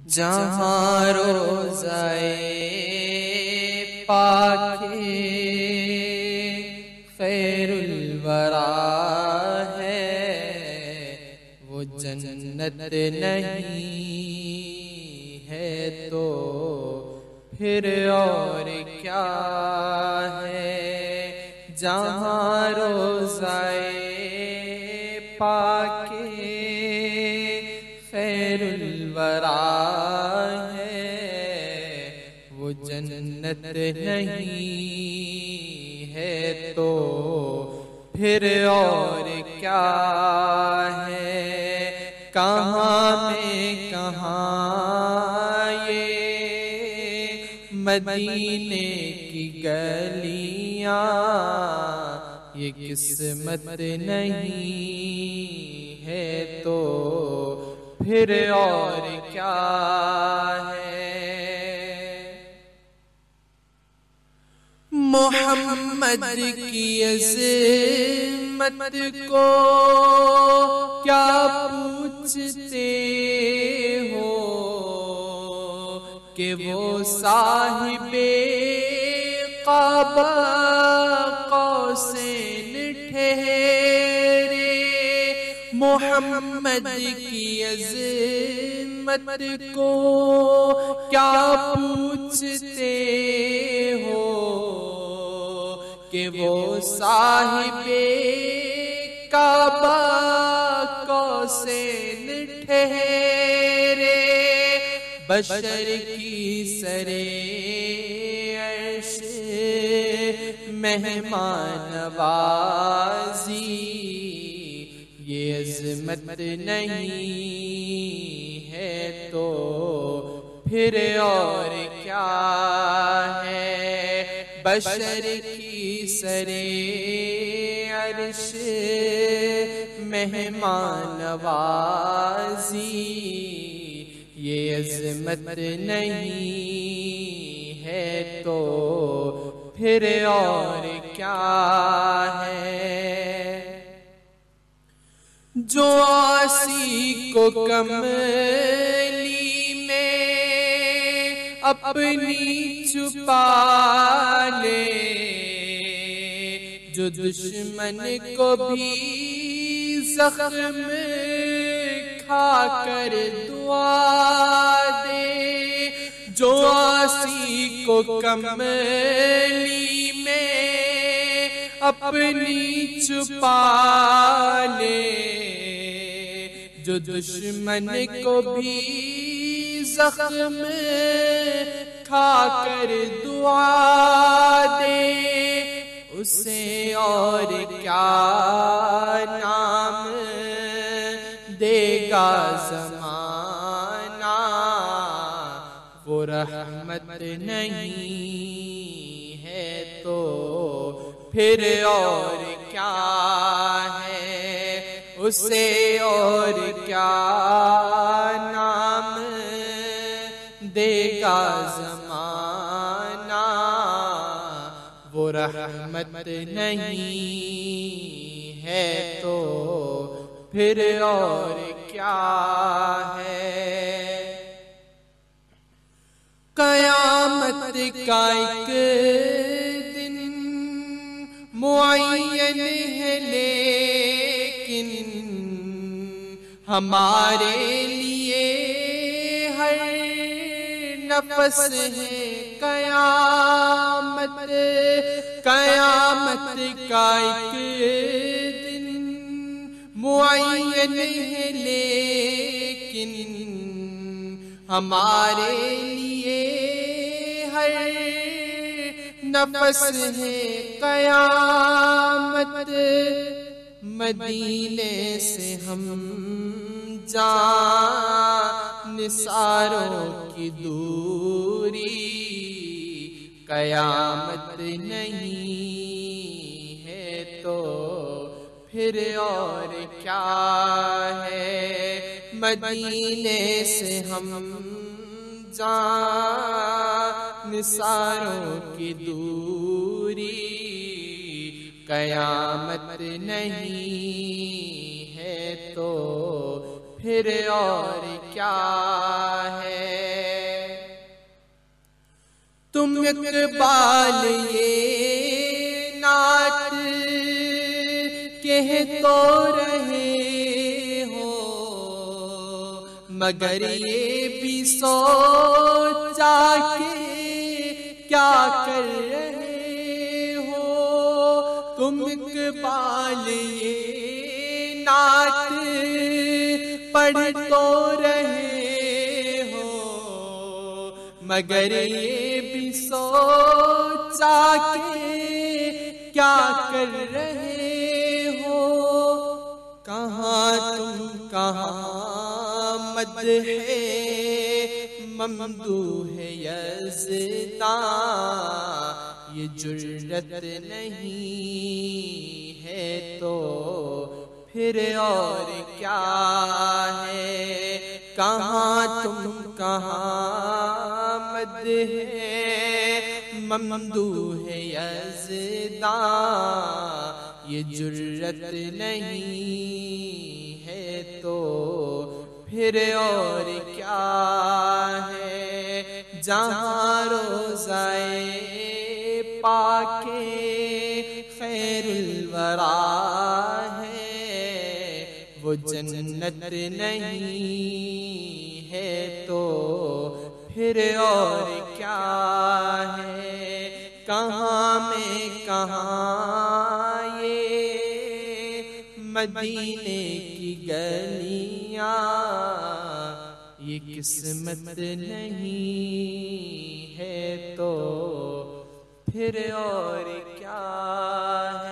جہاں روزائے پاک خیر الورا ہے، وہ جنت نہیں ہے تو پھر اور کیا ہے۔ جہاں روزائے پاک خیر الورا ہے، وہ جنت نہیں ہے تو پھر اور کیا ہے۔ کہاں میں کہاں یہ مدینے کی گلیاں، یہ قسمت نہیں ہے تو پھر اور کیا ہے۔ محمد کی عظمت کو کیا پوچھتے ہو کہ وہ صاحب کعبہ قوسین ٹھہرے۔ محمد کی عظمت کو کیا پوچھتے ہو کہ وہ صاحب کعبہ قوسین ٹھہرے۔ بشر کی سرے عرش مہمان نوازی، یہ عظمت نہیں ہے تو پھر اور کیا ہے۔ بشر کی سرے عرش مہمان نوازی، یہ عظمت نہیں ہے تو پھر اور کیا ہے۔ جو عاصی کو کملی میں اپنی چھپا لے، جو دشمن کو بھی زخم کھا کر دعا دے۔ جو عاصی کو کملی میں اپنی چھپا لے، جو دشمن کو بھی زخم کھا کر دعا دے، اسے اور کیا نام دے گا زمانہ۔ وہ رحمت نہیں ہے تو پھر اور کیا ہے۔ اسے اور کیا نام دے گا زمانہ۔ وہ رحمت نہیں ہے تو پھر اور کیا ہے۔ قیامت کا ایک دن معین ہے، لیکن ہمارے لیے ہر نفس ہے قیامت۔ قیامت کا ایک دن معین ہے، لیکن ہمارے لیے ہر نفس ہے قیامت۔ مدینے سے ہم جان نثاروں کی دوری، قیامت نہیں ہے تو پھر اور کیا ہے۔ مدینے سے ہم جان نثاروں کی دوری، قیامت نہیں ہے تو پھر اور کیا ہے۔ تم اقبال یہ نعت کہہ تو رہے ہو، مگر یہ بھی سوچا کہ کیا کر رہے ہو۔ تم اقبال یہ نعت پڑھ تو رہے ہو، مگر یہ بھی سوچا کہ کیا کر رہے ہو۔ کہاں تم کہاں مدح ممدوح یزداں، یہ جرت نہیں ہے تو پھر اور کیا ہے۔ کہاں تم کہاں مدح ممدوح یزداں، یہ جرت نہیں ہے تو پھر اور کیا ہے۔ جہاں روضۂ پاک خیر الورا ہے، وہ جنت نہیں ہے تو پھر اور کیا ہے۔ کہاں میں کہاں یہ مدینے کی گلیاں، یہ قسمت نہیں ہے تو پھر اور کیا ہے۔